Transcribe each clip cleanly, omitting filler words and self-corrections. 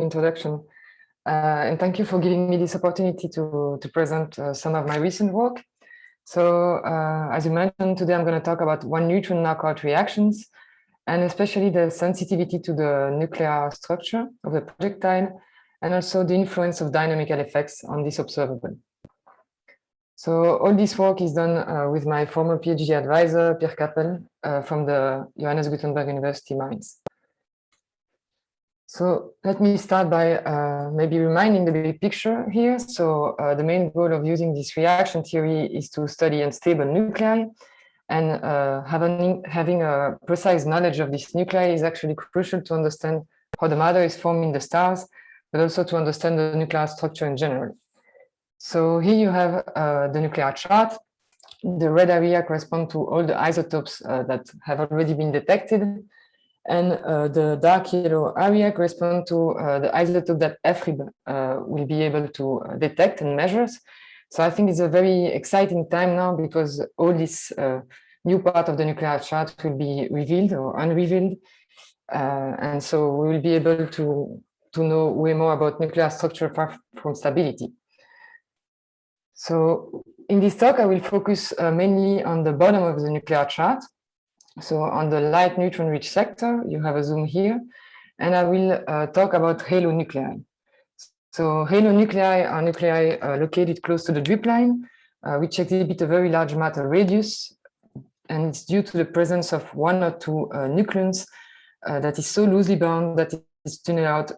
introduction. And thank you for giving me this opportunity to present some of my recent work. So as you mentioned, today I'm going to talk about one neutron knockout reactions, and especially the sensitivity to the nuclear structure of the projectile, and also the influence of dynamical effects on this observable. So all this work is done with my former PhD advisor, Pierre Capel, from the Johannes Gutenberg University Mainz. So let me start by maybe reminding the big picture here. So the main goal of using this reaction theory is to study unstable nuclei, and having a precise knowledge of this nuclei is actually crucial to understand how the matter is formed in the stars, but also to understand the nuclear structure in general. So here you have the nuclear chart. The red area corresponds to all the isotopes that have already been detected. And the dark yellow area corresponds to the isotope that EFRIB will be able to detect and measure. So I think it's a very exciting time now, because all this new part of the nuclear chart will be revealed or unrevealed. And so we will be able to know way more about nuclear structure far from stability. So in this talk, I will focus mainly on the bottom of the nuclear chart. So on the light neutron-rich sector, you have a zoom here, and I will talk about halo nuclei. So halo nuclei are nuclei located close to the drip line, which exhibit a very large matter radius, and it's due to the presence of one or two nucleons that is so loosely bound that it is tunneled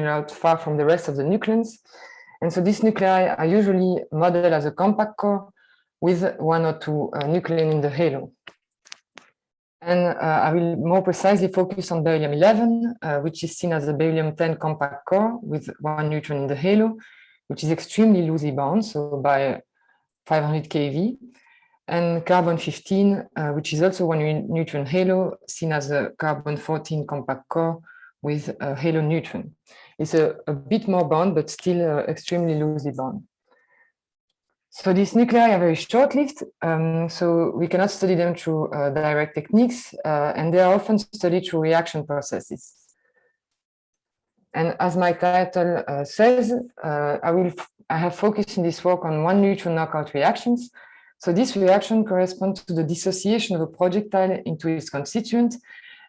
out far from the rest of the nucleons. And so these nuclei are usually modeled as a compact core with one or two nucleons in the halo. And I will more precisely focus on beryllium-11, which is seen as a beryllium-10 compact core with one neutron in the halo, which is extremely loosely bound, so by 500 keV, and carbon-15, which is also one neutron halo, seen as a carbon-14 compact core with a halo neutron. It's a bit more bound, but still extremely loosely bound. So these nuclei are very short-lived, so we cannot study them through direct techniques, and they are often studied through reaction processes. And as my title says, I have focused in this work on one neutron knockout reactions. So this reaction corresponds to the dissociation of a projectile into its constituent,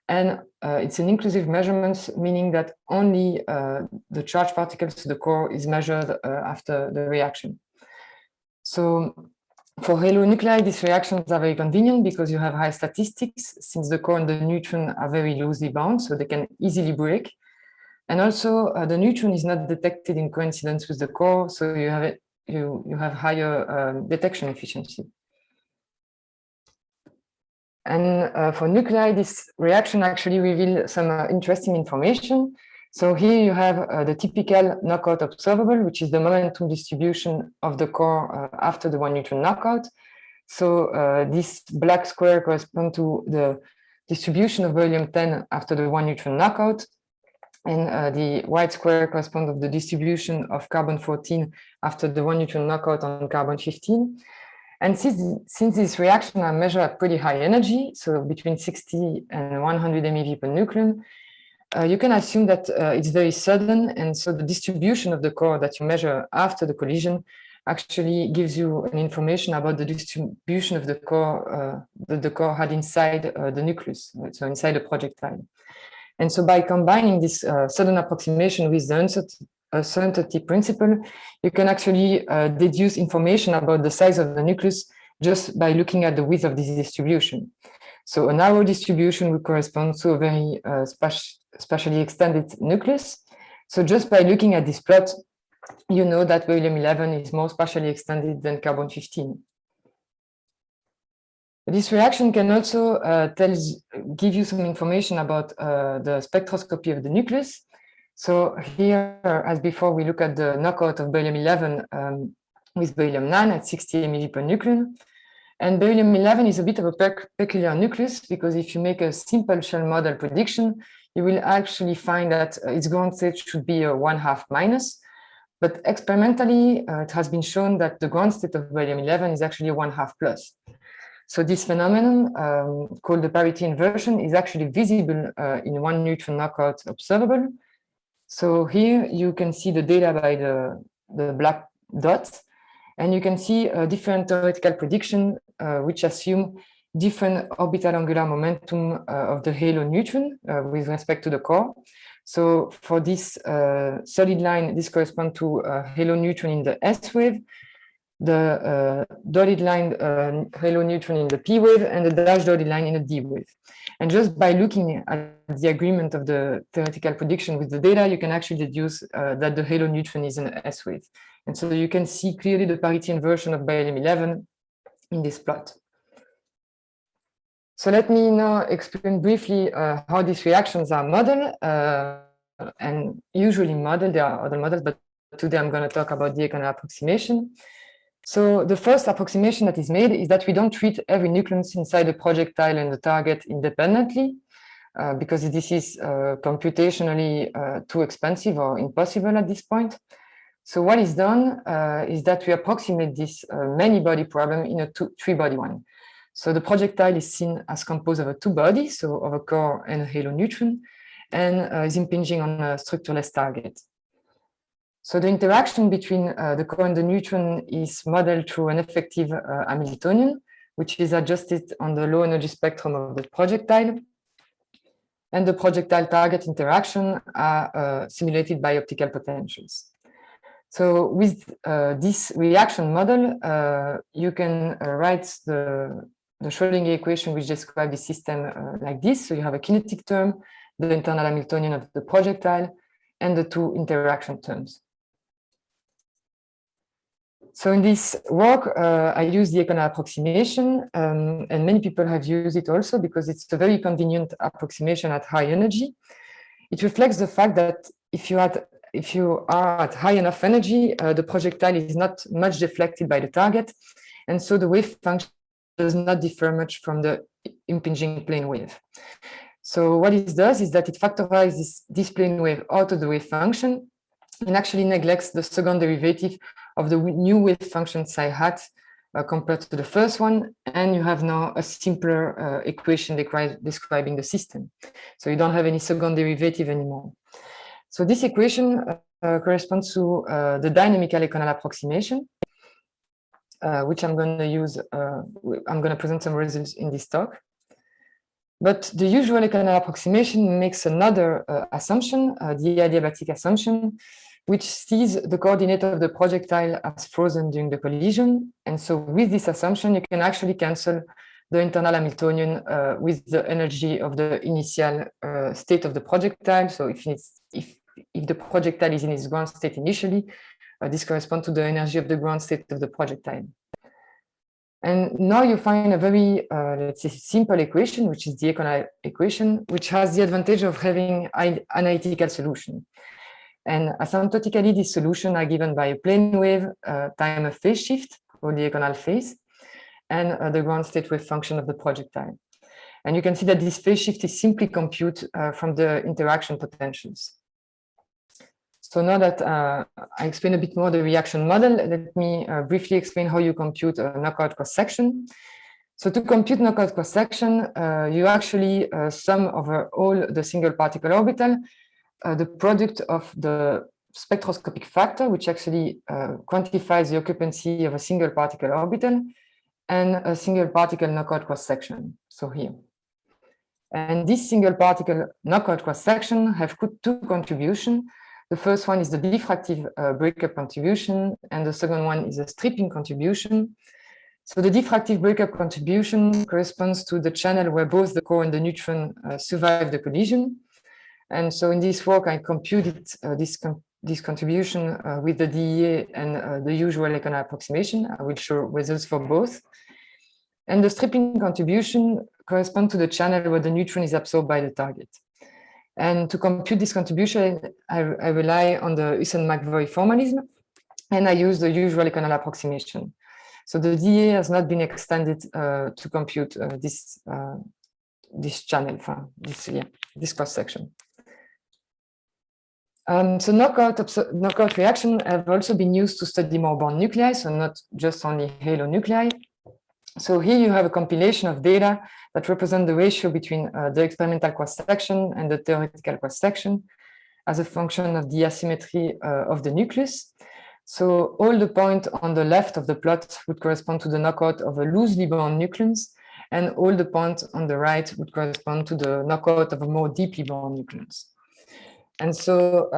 and it's an inclusive measurement, meaning that only the charged particles to the core is measured after the reaction. So for halo nuclei, these reactions are very convenient because you have high statistics, since the core and the neutron are very loosely bound, so they can easily break. And also the neutron is not detected in coincidence with the core, so you have higher detection efficiency. And for nuclei, this reaction actually reveals some interesting information. So here you have the typical knockout observable, which is the momentum distribution of the core after the one neutron knockout. So this black square corresponds to the distribution of beryllium-10 after the one neutron knockout. And the white square corresponds to the distribution of carbon-14 after the one neutron knockout on carbon-15. And since these reactions are measured at pretty high energy, so between 60 and 100 MeV per nucleon, you can assume that it's very sudden, and so the distribution of the core that you measure after the collision actually gives you an information about the distribution of the core that the core had inside the nucleus, so inside the projectile. And so by combining this sudden approximation with the uncertainty principle, you can actually deduce information about the size of the nucleus just by looking at the width of this distribution. So a narrow distribution will correspond to a very spatially extended nucleus. So just by looking at this plot, you know that beryllium-11 is more spatially extended than carbon-15. This reaction can also give you some information about the spectroscopy of the nucleus. So here, as before, we look at the knockout of beryllium-11 with beryllium-9 at 60 MeV per nucleon. And beryllium-11 is a bit of a peculiar nucleus, because if you make a simple shell model prediction, you will actually find that its ground state should be a 1/2 minus. But experimentally, it has been shown that the ground state of beryllium-11 is actually a 1/2 plus. So this phenomenon, called the parity inversion, is actually visible in one neutron knockout observable, So here you can see the data by the black dots, and you can see a different theoretical prediction which assume different orbital angular momentum of the halo neutron with respect to the core. So for this solid line, this corresponds to a halo neutron in the S wave, the dotted line halo neutron in the P wave, and the dashed dotted line in the D wave. And just by looking at the agreement of the theoretical prediction with the data, you can actually deduce that the halo neutron is an S wave. And so you can see clearly the parity inversion of beryllium 11 in this plot. So let me now explain briefly how these reactions are modeled and usually modeled. There are other models, but today I'm going to talk about the Econel approximation. So the first approximation that is made is that we don't treat every nucleus inside the projectile and the target independently, because this is computationally too expensive or impossible at this point. So what is done is that we approximate this many-body problem in a three-body one. So the projectile is seen as composed of a two bodies, so of a core and a halo neutron, and is impinging on a structureless target. So the interaction between the core and the neutron is modeled through an effective Hamiltonian, which is adjusted on the low energy spectrum of the projectile. And the projectile target interaction are simulated by optical potentials. So with this reaction model, you can write the Schrödinger equation which describes the system like this. So you have a kinetic term, the internal Hamiltonian of the projectile, and the two interaction terms. So in this work, I use the Econel approximation, and many people have used it also because it's a very convenient approximation at high energy. It reflects the fact that if you are at high enough energy, the projectile is not much deflected by the target, and so the wave function does not differ much from the impinging plane wave. So what it does is that it factorizes this plane wave out of the wave function and actually neglects the second derivative of the new wave function psi hat compared to the first one, and you have now a simpler equation describing the system. So you don't have any second derivative anymore. So this equation corresponds to the dynamical Econel approximation, which I'm going to use. I'm going to present some results in this talk. But the usual Econel approximation makes another assumption, the adiabatic assumption, which sees the coordinate of the projectile as frozen during the collision. And so with this assumption, you can actually cancel the internal Hamiltonian with the energy of the initial state of the projectile. So if the projectile is in its ground state initially, this corresponds to the energy of the ground state of the projectile. And now you find a very, let's say, simple equation, which is the Econel equation, which has the advantage of having an analytical solution. And asymptotically, these solutions are given by a plane wave time a phase shift, called the Econel phase, and the ground state wave function of the projectile. And you can see that this phase shift is simply computed from the interaction potentials. So now that I explain a bit more the reaction model, let me briefly explain how you compute a knockout cross-section. So to compute knockout cross-section, you actually sum over all the single particle orbital, the product of the spectroscopic factor, which actually quantifies the occupancy of a single particle orbital, and a single particle knockout cross-section, so here. And this single particle knockout cross-section have two contributions. The first one is the diffractive breakup contribution, and the second one is a stripping contribution. So the diffractive breakup contribution corresponds to the channel where both the core and the neutron survive the collision. And so in this work, I computed this contribution with the DEA and the usual Econel approximation. I will show results for both. And the stripping contribution corresponds to the channel where the neutron is absorbed by the target. And to compute this contribution, I rely on the Husson-McVoy formalism, and I use the usual Econel approximation. So the DEA has not been extended to compute this channel, this cross-section. So knockout reaction have also been used to study more bound nuclei, so not just only halo nuclei. So here you have a compilation of data that represent the ratio between the experimental cross-section and the theoretical cross-section. as a function of the asymmetry of the nucleus. So all the points on the left of the plot would correspond to the knockout of a loosely bound nucleus, and all the points on the right would correspond to the knockout of a more deeply bound nucleus. And so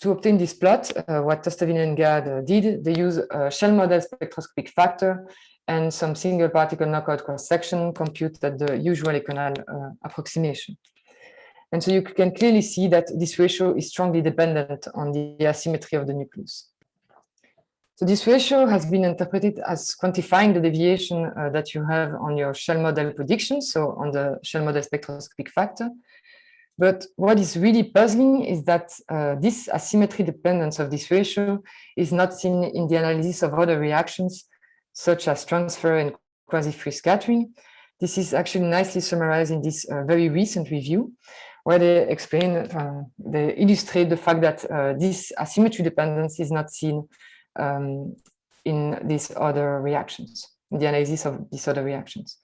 to obtain this plot, what Tostavini and Gad did, they use a shell model spectroscopic factor and some single particle knockout cross-section computed at the usual Econal approximation. And so you can clearly see that this ratio is strongly dependent on the asymmetry of the nucleus. So this ratio has been interpreted as quantifying the deviation that you have on your shell model prediction, so on the shell model spectroscopic factor. But what is really puzzling is that this asymmetry dependence of this ratio is not seen in the analysis of other reactions, such as transfer and quasi-free scattering. This is actually nicely summarized in this very recent review, where they explain, they illustrate the fact that this asymmetry dependence is not seen in these other reactions, in the analysis of these other reactions.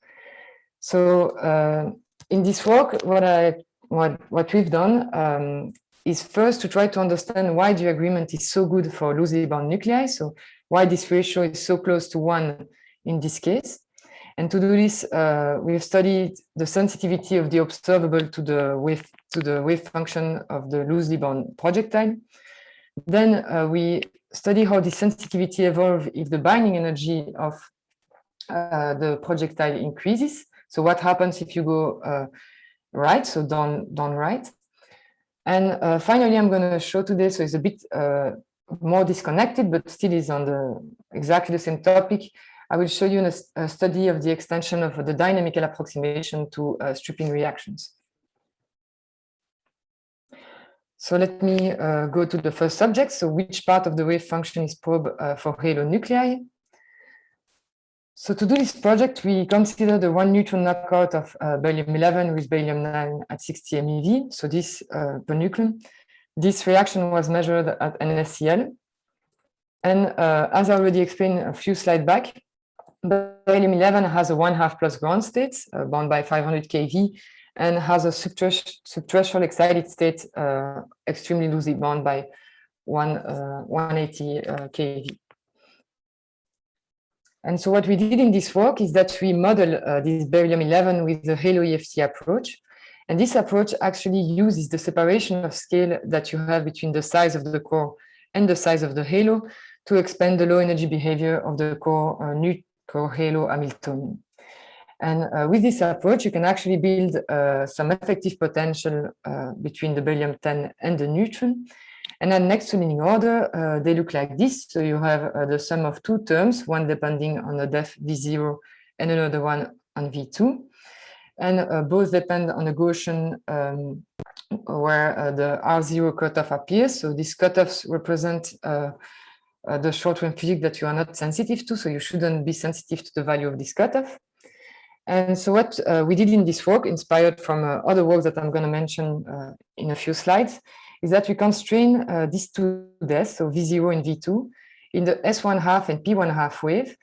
So in this work, what we've done is first to try to understand why the agreement is so good for loosely bound nuclei, so why this ratio is so close to 1 in this case. And to do this, we've studied the sensitivity of the observable to the wave function of the loosely bound projectile. Then we study how the sensitivity evolves if the binding energy of the projectile increases. So what happens if you go right, so down right. And finally, I'm going to show today, so it's a bit more disconnected, but still is on exactly the same topic. I will show you a study of the extension of the dynamical approximation to stripping reactions. So let me go to the first subject. So which part of the wave function is probed for halo nuclei? So to do this project, we consider the 1 neutron knockout of beryllium-11 with beryllium-9 at 60 MeV. So this per nucleon. This reaction was measured at NSCL. And as I already explained a few slides back, beryllium-11 has a 1/2 plus ground state bound by 500 keV and has a subthreshold excited state extremely loosely bound by 180 keV. And so what we did in this work is that we model this beryllium-11 with the halo EFT approach. And this approach actually uses the separation of scale that you have between the size of the core and the size of the halo to expand the low energy behavior of the core core halo Hamiltonian. And with this approach, you can actually build some effective potential between the beryllium-10 and the neutron. And then next to leading order, they look like this. So you have the sum of two terms, one depending on the depth V0 and another one on V2. And both depend on a Gaussian where the R0 cutoff appears. So these cutoffs represent the short-range physics that you are not sensitive to. So you shouldn't be sensitive to the value of this cutoff. And so what we did in this work, inspired from other works that I'm going to mention in a few slides, is that we constrain these two depths, so V0 and V2, in the S1/2 and P1/2 wave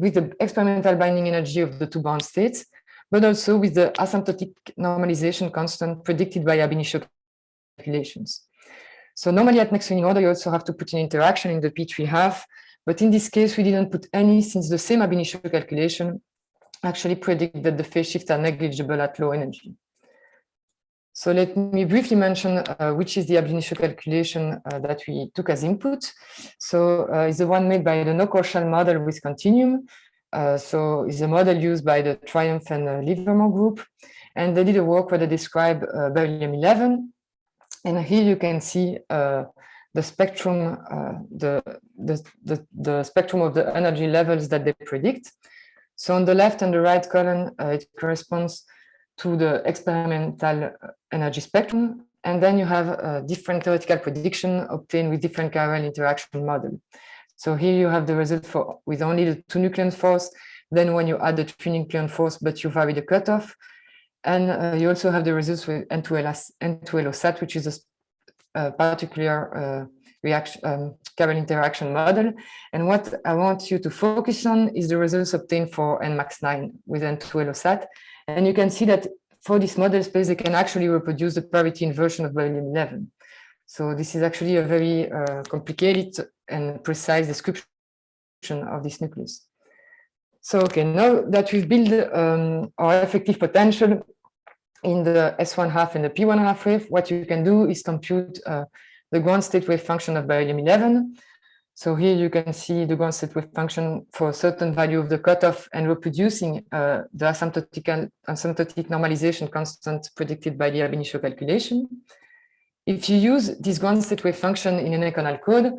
with the experimental binding energy of the two bound states, but also with the asymptotic normalization constant predicted by ab initio calculations. So normally at next leading order, you also have to put an interaction in the P3/2, but in this case, we didn't put any since the same ab initio calculation actually predict that the phase shifts are negligible at low energy. So let me briefly mention which is the ab initio calculation that we took as input. So it's the one made by the no-core shell model with continuum. So it's a model used by the Triumph and Livermore group. And they did a work where they describe beryllium-11. And here you can see the spectrum, the spectrum of the energy levels that they predict. So on the left and the right column, it corresponds to the experimental energy spectrum. And then you have different theoretical prediction obtained with different chiral interaction model. So here you have the result with only the 2 nucleon force. Then when you add the 3 nucleon force, but you vary the cutoff. And you also have the results with N2LO-SAT, which is a particular chiral interaction model. And what I want you to focus on is the results obtained for NMAX9 with N2LO-SAT. And you can see that for this model space, they can actually reproduce the parity inversion of beryllium-11. So this is actually a very complicated and precise description of this nucleus. So, okay, now that we've built our effective potential in the S1/2 and the P1/2 wave, what you can do is compute the ground state wave function of beryllium-11. So here you can see the ground state wave function for a certain value of the cutoff and reproducing the asymptotic normalization constant predicted by the ab initio calculation. If you use this ground state wave function in an econal code,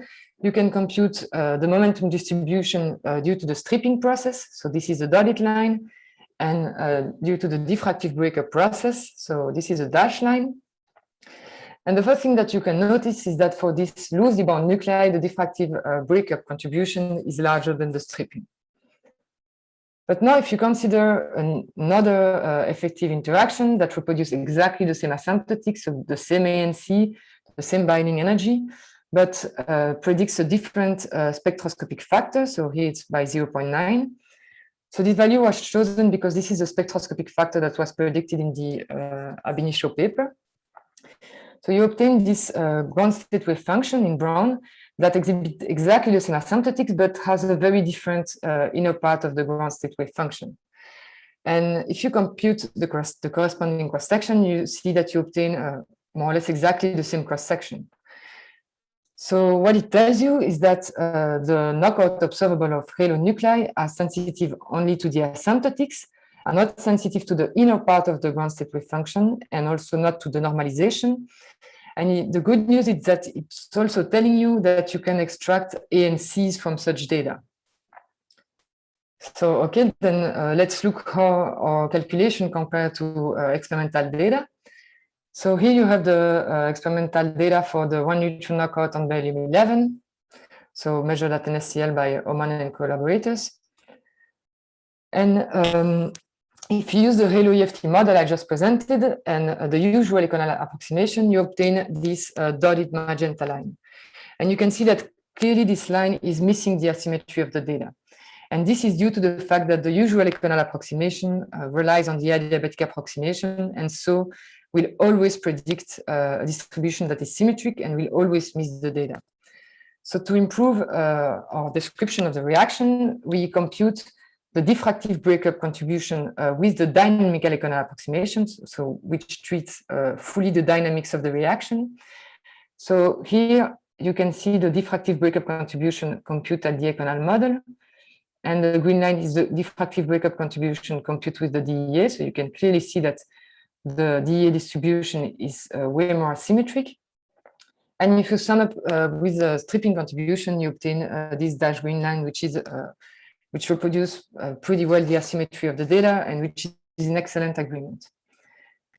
you can compute the momentum distribution due to the stripping process. So this is a dotted line, and due to the diffractive breakup process. So this is a dashed line. And the first thing that you can notice is that for this loosely bound nuclei, the diffractive breakup contribution is larger than the stripping. But now if you consider another effective interaction that reproduces exactly the same asymptotics, so the same ANC, the same binding energy, but predicts a different spectroscopic factor, so here it's by 0.9. So this value was chosen because this is a spectroscopic factor that was predicted in the ab initio paper. So you obtain this ground state wave function in brown that exhibits exactly the same asymptotics, but has a very different inner part of the ground state wave function. And if you compute the corresponding cross-section, you see that you obtain more or less exactly the same cross-section. So what it tells you is that the knockout observable of halo nuclei are sensitive only to the asymptotics, are not sensitive to the inner part of the ground state wave function, and also not to the normalization. And the good news is that it's also telling you that you can extract ANCs from such data. So, okay, then let's look how our calculation compared to experimental data. So here you have the experimental data for the 1 neutron knockout on beryllium-11, so measured at NSCL by Oman and collaborators. And if you use the Halo EFT model I just presented and the usual econal approximation, you obtain this dotted magenta line. And you can see that clearly this line is missing the asymmetry of the data. And this is due to the fact that the usual econal approximation relies on the adiabatic approximation, and so will always predict a distribution that is symmetric and will always miss the data. So to improve our description of the reaction, we compute the diffractive breakup contribution with the dynamical econal approximations, so which treats fully the dynamics of the reaction. So here you can see the diffractive breakup contribution computed at the econal model. And the green line is the diffractive breakup contribution computed with the DEA. So you can clearly see that the DEA distribution is way more symmetric. And if you sum up with the stripping contribution, you obtain this dashed green line, which reproduces pretty well the asymmetry of the data and which is in excellent agreement.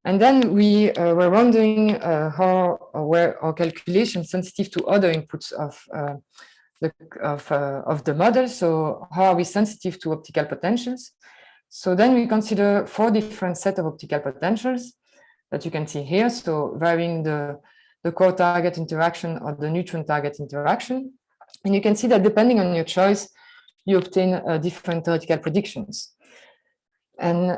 And then we were wondering how were our calculations sensitive to other inputs of the model. So how are we sensitive to optical potentials? So then we consider 4 different sets of optical potentials that you can see here. So varying the core target interaction or the neutron target interaction. And you can see that depending on your choice, you obtain different theoretical predictions. And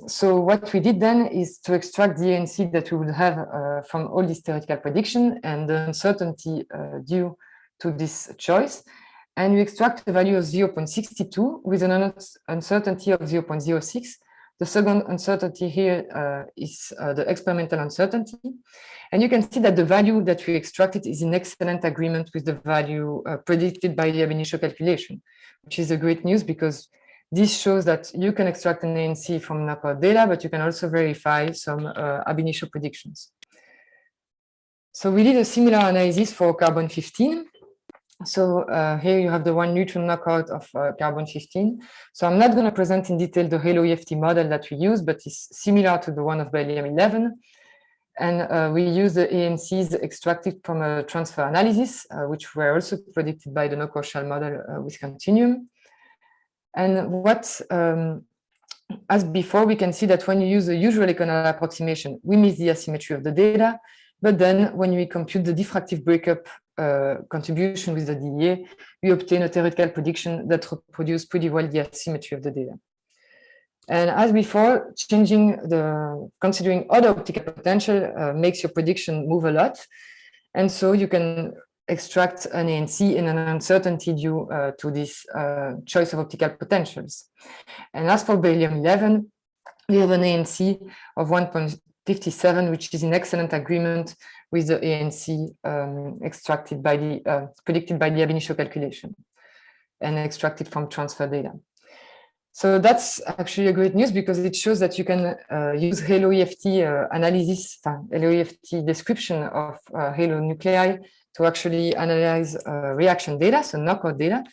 so what we did then is to extract the ANC that we would have from all these theoretical predictions and the uncertainty due to this choice. And we extract the value of 0.62 with an uncertainty of 0.06. The second uncertainty here is the experimental uncertainty. And you can see that the value that we extracted is in excellent agreement with the value predicted by the ab initio calculation, which is a great news because this shows that you can extract an ANC from knockout data, but you can also verify some ab initio predictions. So we did a similar analysis for carbon-15. So here you have the 1 neutron knockout of carbon-15. So I'm not going to present in detail the Halo EFT model that we use, but it's similar to the one of beryllium-11. And we use the ANCs extracted from a transfer analysis, which were also predicted by the knockout shell model with continuum. And what, as before, we can see that when you use the usual econal approximation, we miss the asymmetry of the data. But then when we compute the diffractive breakup contribution with the DEA, we obtain a theoretical prediction that reproduces pretty well the asymmetry of the data. And as before, considering other optical potential makes your prediction move a lot. And so you can extract an ANC in an uncertainty due to this choice of optical potentials. And as for beryllium-11, we have an ANC of 1.57, which is in excellent agreement with the ANC extracted by the predicted by the ab initio calculation and extracted from transfer data. So that's actually a great news because it shows that you can use halo EFT analysis, halo EFT description of halo nuclei to actually analyze reaction data, so knockout data.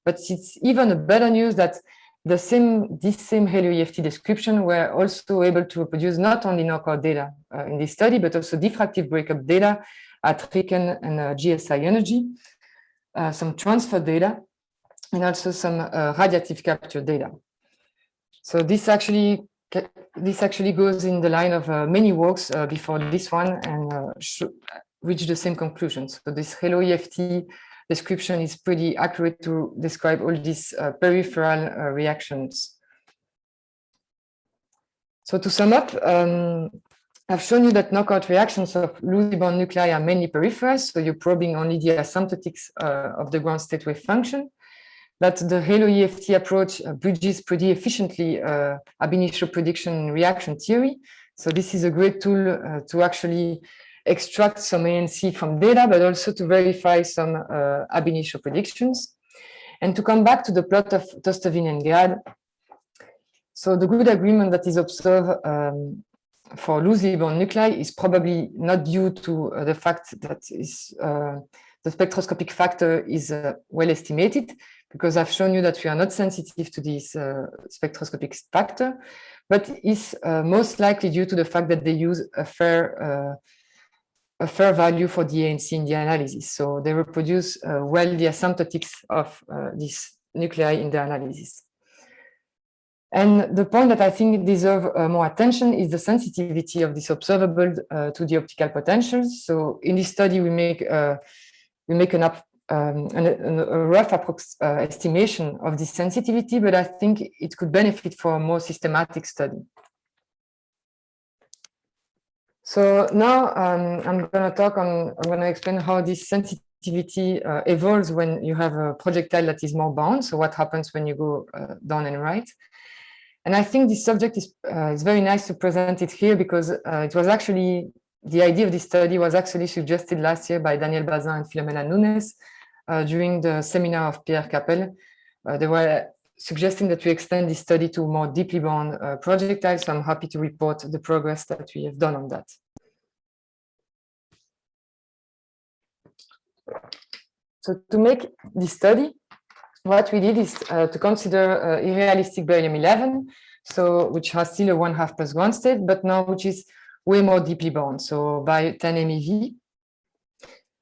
But it's even a better news that this same halo EFT description were also able to reproduce not only knockout data in this study, but also diffractive breakup data at RIKEN and GSI energy, some transfer data, and also some radiative capture data. So this actually goes in the line of many works before this one and reach the same conclusions. So this halo EFT description is pretty accurate to describe all these peripheral reactions. So to sum up, I've shown you that knockout reactions of loosely bound nuclei are mainly peripheral, so you're probing only the asymptotics of the ground state wave function. That the halo EFT approach bridges pretty efficiently ab initio prediction reaction theory. So this is a great tool to actually extract some ANC from data, but also to verify some ab initio predictions. And to come back to the plot of Tostevin and Grad, so the good agreement that is observed for loosely bound nuclei is probably not due to the fact that the spectroscopic factor is well estimated, because I've shown you that we are not sensitive to this spectroscopic factor, but is most likely due to the fact that they use a fair value for the ANC in the analysis. So they reproduce well the asymptotics of this nuclei in the analysis. And the point that I think deserves more attention is the sensitivity of this observable to the optical potentials. So in this study, we make a rough estimation of this sensitivity, but I think it could benefit for a more systematic study. So now I'm going to explain how this sensitivity evolves when you have a projectile that is more bound. So what happens when you go down and right? And I think this subject is very nice to present it here because it was actually, the idea of this study was actually suggested last year by Daniel Bazin and Filomena Nunes during the seminar of Pierre Capel. They were suggesting that we extend this study to more deeply bound projectiles, so I'm happy to report the progress that we have done on that. So to make this study, what we did is to consider irrealistic beryllium-11, so which has still a 1/2 plus ground state, but now which is way more deeply bound, so by 10 MeV.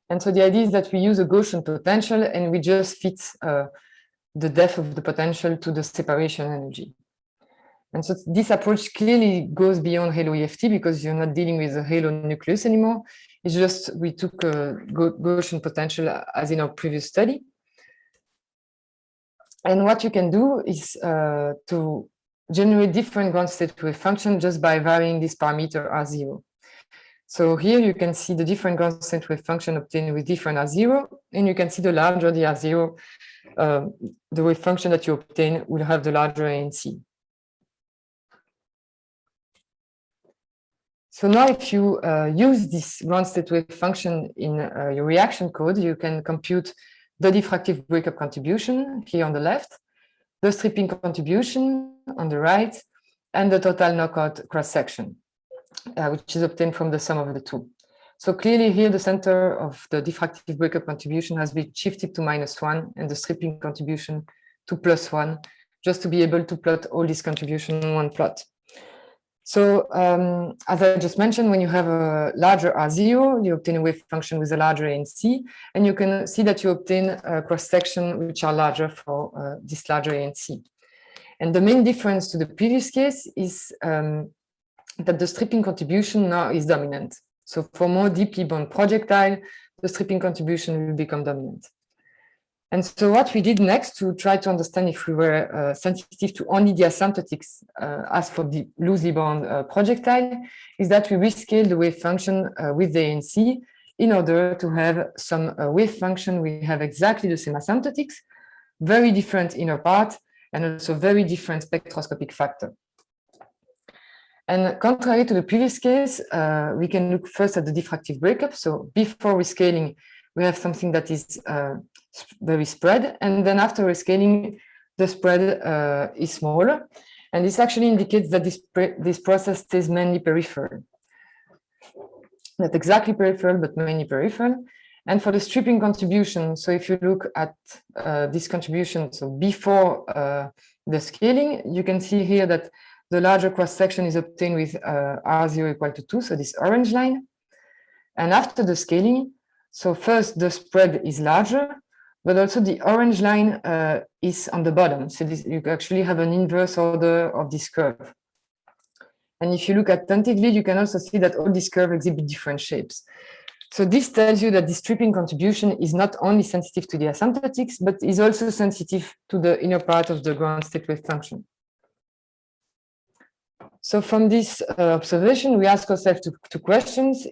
And so the idea is that we use a Gaussian potential and we just fit the depth of the potential to the separation energy. And so this approach clearly goes beyond halo EFT because you're not dealing with a halo nucleus anymore. It's just we took a Gaussian potential as in our previous study. And what you can do is to generate different ground state wave function just by varying this parameter R0. So here you can see the different ground state wave function obtained with different R0, and you can see the larger the R0, the wave function that you obtain will have the larger ANC. So now if you use this ground state wave function in your reaction code, you can compute the diffractive breakup contribution here on the left, the stripping contribution on the right, and the total knockout cross-section, which is obtained from the sum of the two. So clearly here the center of the diffractive breakup contribution has been shifted to -1 and the stripping contribution to +1, just to be able to plot all these contributions in one plot. So as I just mentioned, when you have a larger R0, you obtain a wave function with a larger ANC, and you can see that you obtain a cross-section which are larger for this larger ANC. And the main difference to the previous case is that the stripping contribution now is dominant. So for more deeply bound projectile, the stripping contribution will become dominant. And so what we did next to try to understand if we were sensitive to only the asymptotics as for the loosely bound projectile is that we rescaled the wave function with the ANC in order to have some wave function. We have exactly the same asymptotics, very different inner part, and also very different spectroscopic factor. And contrary to the previous case, we can look first at the diffractive breakup. So before rescaling, we have something that is very spread, and then after rescaling, the spread is smaller. And this actually indicates that this process stays mainly peripheral. Not exactly peripheral, but mainly peripheral. And for the stripping contribution, so if you look at this contribution, so before the scaling, you can see here that the larger cross-section is obtained with R0 equal to 2, so this orange line. And after the scaling, so first the spread is larger, but also the orange line is on the bottom. So you actually have an inverse order of this curve. And if you look attentively, you can also see that all these curves exhibit different shapes. So this tells you that the stripping contribution is not only sensitive to the asymptotics, but is also sensitive to the inner part of the ground state wave function. So from this observation, we ask ourselves two questions: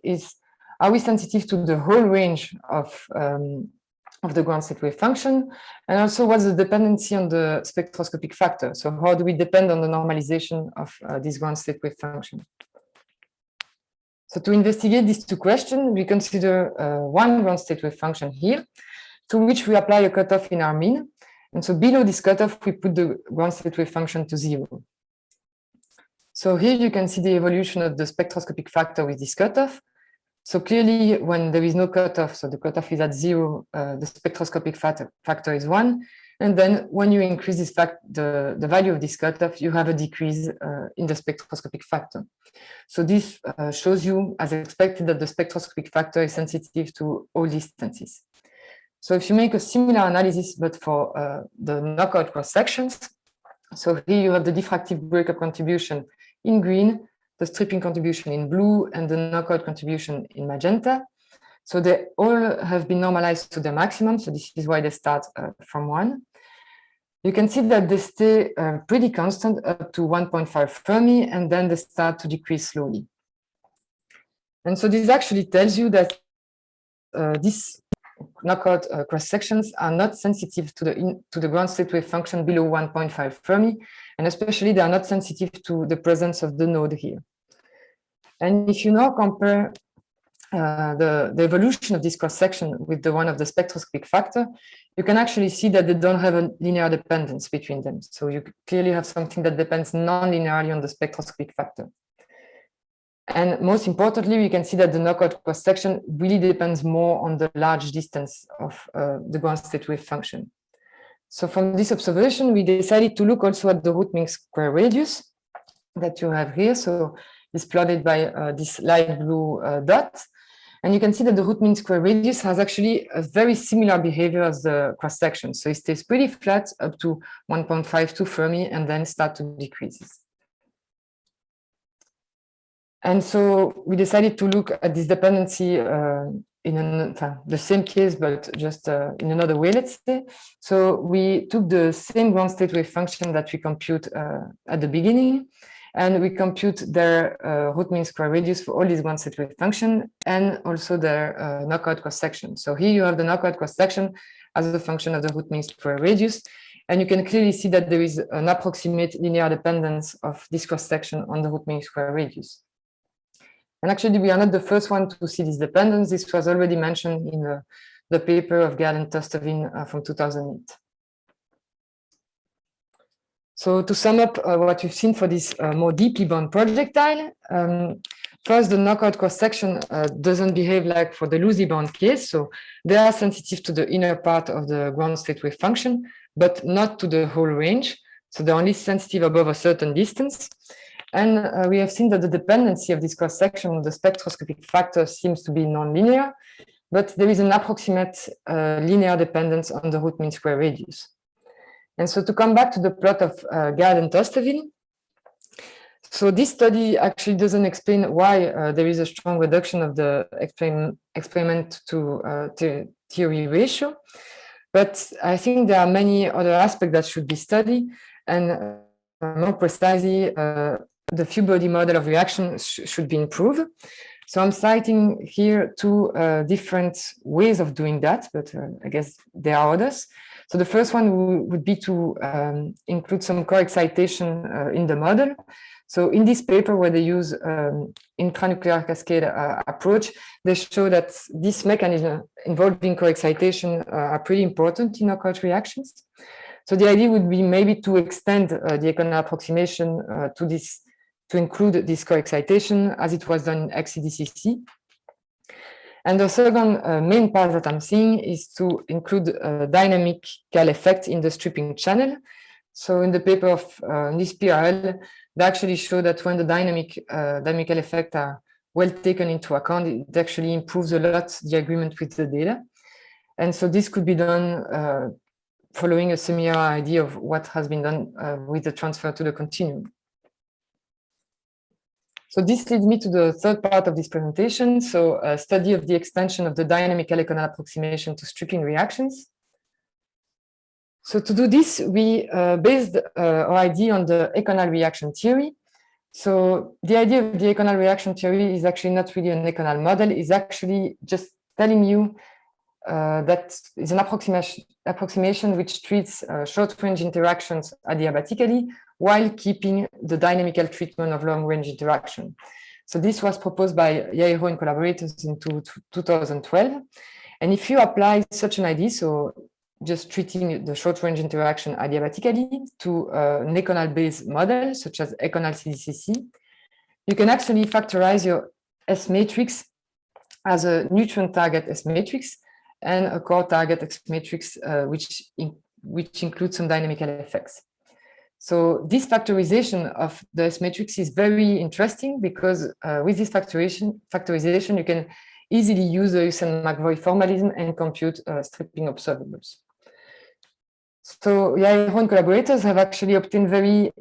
are we sensitive to the whole range of the ground state wave function? And also, what's the dependency on the spectroscopic factor? So how do we depend on the normalization of this ground state wave function? So to investigate these two questions, we consider one ground state wave function here, to which we apply a cutoff in our mean. And so below this cutoff, we put the ground state wave function to 0. So here you can see the evolution of the spectroscopic factor with this cutoff. So clearly, when there is no cutoff, so the cutoff is at 0, the spectroscopic factor is 1. And then when you increase this the value of this cutoff, you have a decrease in the spectroscopic factor. So this shows you, as expected, that the spectroscopic factor is sensitive to all distances. So if you make a similar analysis, but for the knockout cross sections, so here you have the diffractive breakup contribution in green, the stripping contribution in blue, and the knockout contribution in magenta. So they all have been normalized to the maximum. So this is why they start from 1. You can see that they stay pretty constant up to 1.5 Fermi, and then they start to decrease slowly. And so this actually tells you that these knockout cross sections are not sensitive to the ground state wave function below 1.5 Fermi, and especially they are not sensitive to the presence of the node here. And if you now compare the evolution of this cross section with the one of the spectroscopic factor, you can actually see that they don't have a linear dependence between them. So you clearly have something that depends non-linearly on the spectroscopic factor. And most importantly, we can see that the knockout cross section really depends more on the large distance of the ground state wave function. So from this observation, we decided to look also at the root mean square radius that you have here. So it's plotted by this light blue dot. And you can see that the root mean square radius has actually a very similar behavior as the cross section. So it stays pretty flat up to 1.52 Fermi and then start to decrease. And so we decided to look at this dependency in the same case, but just in another way, let's say. So we took the same ground state wave function that we compute at the beginning, and we compute their root mean square radius for all these ground state wave function and also their knockout cross section. So here you have the knockout cross section as a function of the root mean square radius. And you can clearly see that there is an approximate linear dependence of this cross section on the root mean square radius. And actually, we are not the first one to see this dependence. This was already mentioned in the paper of Gad and Tostevin from 2008. So to sum up what we've seen for this more deeply bound projectile, first, the knockout cross-section doesn't behave like for the loosely bound case. So they are sensitive to the inner part of the ground state wave function, but not to the whole range. So they're only sensitive above a certain distance. And we have seen that the dependency of this cross-section on the spectroscopic factor seems to be nonlinear, but there is an approximate linear dependence on the root mean square radius. And so to come back to the plot of Gad and Tostevin, so this study actually doesn't explain why there is a strong reduction of the experiment to theory ratio. But I think there are many other aspects that should be studied, and more precisely, the few body model of reaction should be improved. So I'm citing here two different ways of doing that, but I guess there are others. So the first one would be to include some co-excitation in the model. So in this paper where they use intranuclear cascade approach, they show that this mechanism involving co-excitation are pretty important in knockout reactions. So the idea would be maybe to extend the Econal approximation to include this co-excitation as it was done in XCDCC. And the second main part that I'm seeing is to include a dynamical effect in the stripping channel. So in the paper of this PRL, they actually show that when the dynamical effects are well taken into account, it actually improves a lot the agreement with the data. And so this could be done following a similar idea of what has been done with the transfer to the continuum. So this leads me to the third part of this presentation. So a study of the extension of the dynamical Econal approximation to stripping reactions. So to do this, we based our idea on the Econal reaction theory. So the idea of the Econal reaction theory is actually not really an Econal model, it's actually just telling you that is an approximation which treats short-range interactions adiabatically while keeping the dynamical treatment of long-range interaction. So this was proposed by Yairo and collaborators in 2012. And if you apply such an idea, so just treating the short-range interaction adiabatically to an Econal-based model, such as Econal CDCC, you can actually factorize your S matrix as a neutron target S matrix and a core target X matrix, which includes some dynamical effects. So this factorization of the S matrix is very interesting because with this factorization, you can easily use the Hussen-McVoy formalism and compute stripping observables. So Yairo and collaborators have actually obtained very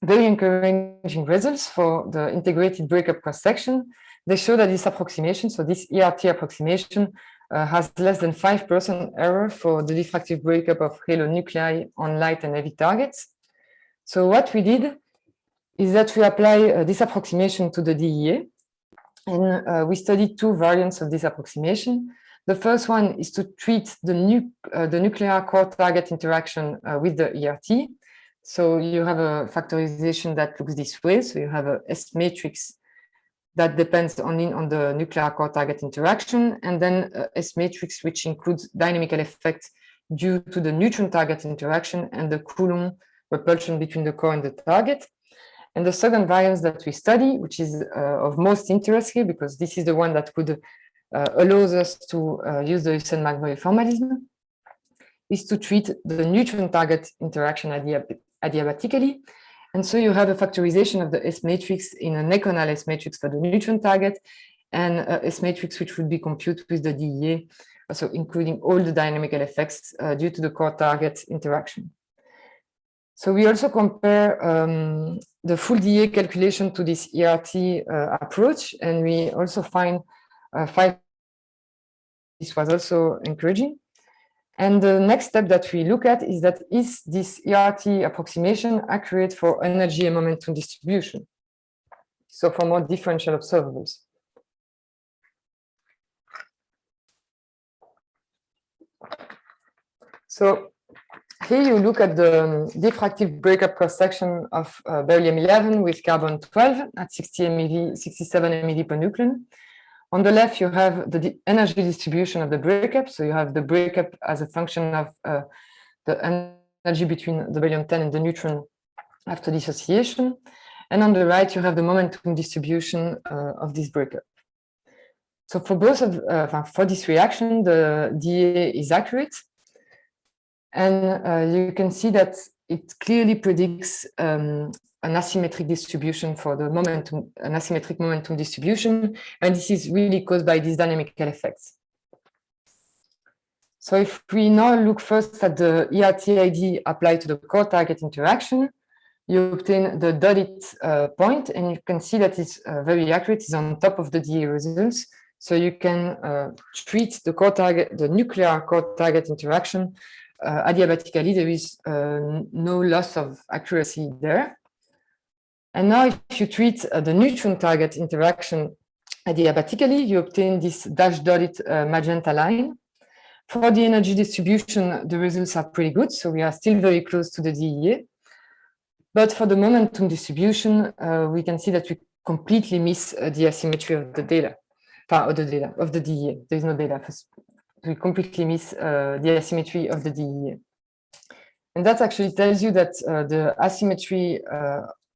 encouraging results for the integrated breakup cross-section. They show that this approximation, so this ERT approximation, has less than 5% error for the diffractive breakup of halo nuclei on light and heavy targets. So what we did is that we apply this approximation to the DEA, and we studied two variants of this approximation. The first one is to treat the nuclear core target interaction with the ERT. So you have a factorization that looks this way. So you have a S matrix that depends only on the nuclear core target interaction, and then a S matrix which includes dynamical effects due to the neutron target interaction and the Coulomb repulsion between the core and the target. And the second variance that we study, which is of most interest here, because this is the one that could allows us to use the Hussen-McVoy formalism, is to treat the neutron target interaction adiabatically. And so you have a factorization of the S matrix in an Econal S matrix for the neutron target and a S matrix which would be computed with the DEA, so including all the dynamical effects due to the core target interaction. So we also compare the full DEA calculation to this ERT approach, and we also find this was also encouraging. And the next step that we look at is this ERT approximation accurate for energy and momentum distribution? So for more differential observables. So here you look at the diffractive breakup cross-section of beryllium-11 with carbon-12 at 67 MeV per nucleon. On the left, you have the energy distribution of the breakup. So you have the breakup as a function of the energy between the beryllium-10 and the neutron after dissociation. And on the right, you have the momentum distribution of this breakup. So for both of for this reaction, the DEA is accurate. And you can see that it clearly predicts an asymmetric distribution for the momentum, an asymmetric momentum distribution. And this is really caused by these dynamical effects. So if we now look first at the ERT ID applied to the core target interaction, you obtain the dotted point, and you can see that it's very accurate. It's on top of the DEA results. So you can treat the nuclear core target interaction adiabatically. There is no loss of accuracy there. And now if you treat the neutron target interaction adiabatically, you obtain this dash dotted magenta line. For the energy distribution, the results are pretty good. So we are still very close to the DEA. But for the momentum distribution, we can see that we completely miss the asymmetry of the data, of the DEA. There is no data. We completely miss the asymmetry of the DEA. And that actually tells you that the asymmetry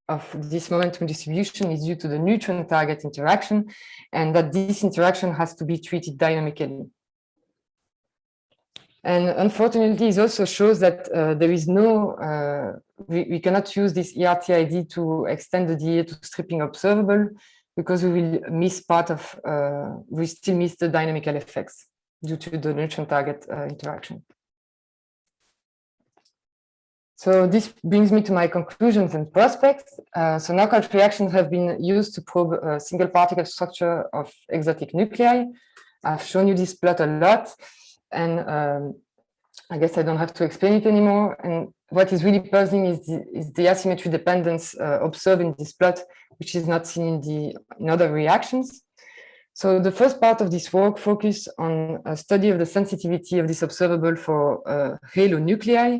of this momentum distribution is due to the neutron target interaction, and that this interaction has to be treated dynamically. And unfortunately, it also shows that there is no, we cannot use this ERTID to extend the DEA to stripping observable, because we will miss part of, we still miss the dynamical effects due to the neutron target interaction. So this brings me to my conclusions and prospects. So knockout reactions have been used to probe a single particle structure of exotic nuclei. I've shown you this plot a lot, and I guess I don't have to explain it anymore. And what is really puzzling is the asymmetry dependence observed in this plot, which is not seen in other reactions. So the first part of this work focused on a study of the sensitivity of this observable for halo nuclei.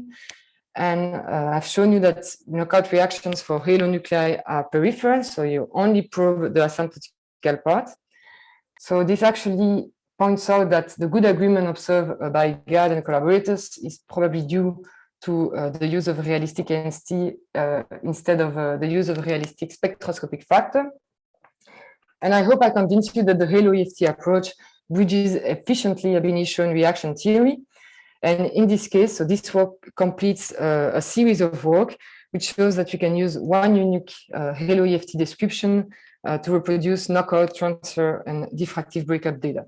And I've shown you that knockout reactions for halo nuclei are peripheral, so you only probe the asymptotical part. So this actually points out that the good agreement observed by Gad and collaborators is probably due to the use of realistic ANST instead of the use of realistic spectroscopic factor. And I hope I convinced you that the halo EFT approach bridges efficiently ab initio and reaction theory. And in this case, so this work completes a series of work which shows that you can use one unique halo EFT description to reproduce knockout, transfer, and diffractive breakup data.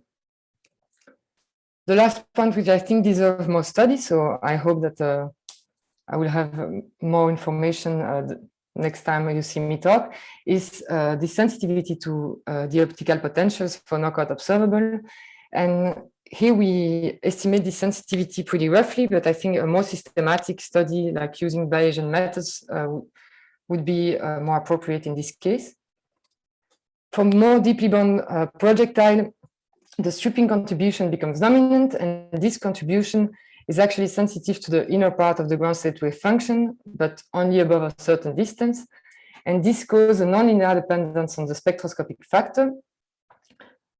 The last point, which I think deserves more study, so I hope that I will have more information next time you see me talk, is the sensitivity to the optical potentials for knockout observable. And here we estimate the sensitivity pretty roughly, but I think a more systematic study, like using Bayesian methods, would be more appropriate in this case. For more deeply bound projectile, the stripping contribution becomes dominant, and this contribution is actually sensitive to the inner part of the ground state wave function, but only above a certain distance. And this causes a nonlinear dependence on the spectroscopic factor.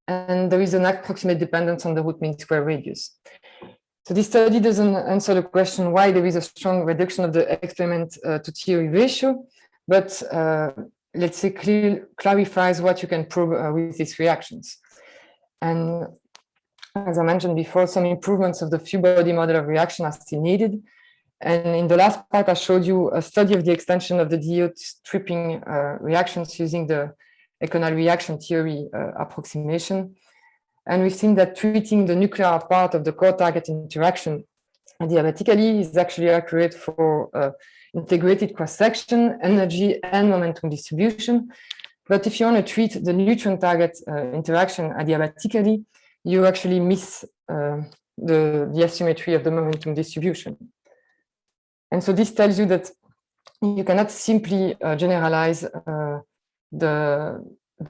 And there is an approximate dependence on the root mean square radius. So this study doesn't answer the question why there is a strong reduction of the experiment to theory ratio, but let's say clarifies what you can probe with these reactions. And as I mentioned before, some improvements of the few body model of reaction are still needed. And in the last part, I showed you a study of the extension of the DEO stripping reactions using the econal reaction theory approximation. And we've seen that treating the nuclear part of the core target interaction adiabatically is actually accurate for integrated cross-section, energy, and momentum distribution. But if you want to treat the neutron target interaction adiabatically, you actually miss the asymmetry of the momentum distribution. And so this tells you that you cannot simply generalize the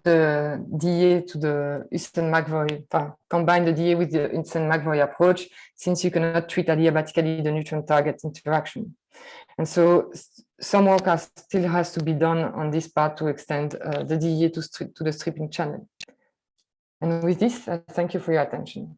DEA to the Huston-McVoy, combine the DEA with the Huston-McVoy approach, since you cannot treat adiabatically the neutron target interaction. And so some work still has to be done on this part to extend the DEA to the stripping channel. And with this, thank you for your attention.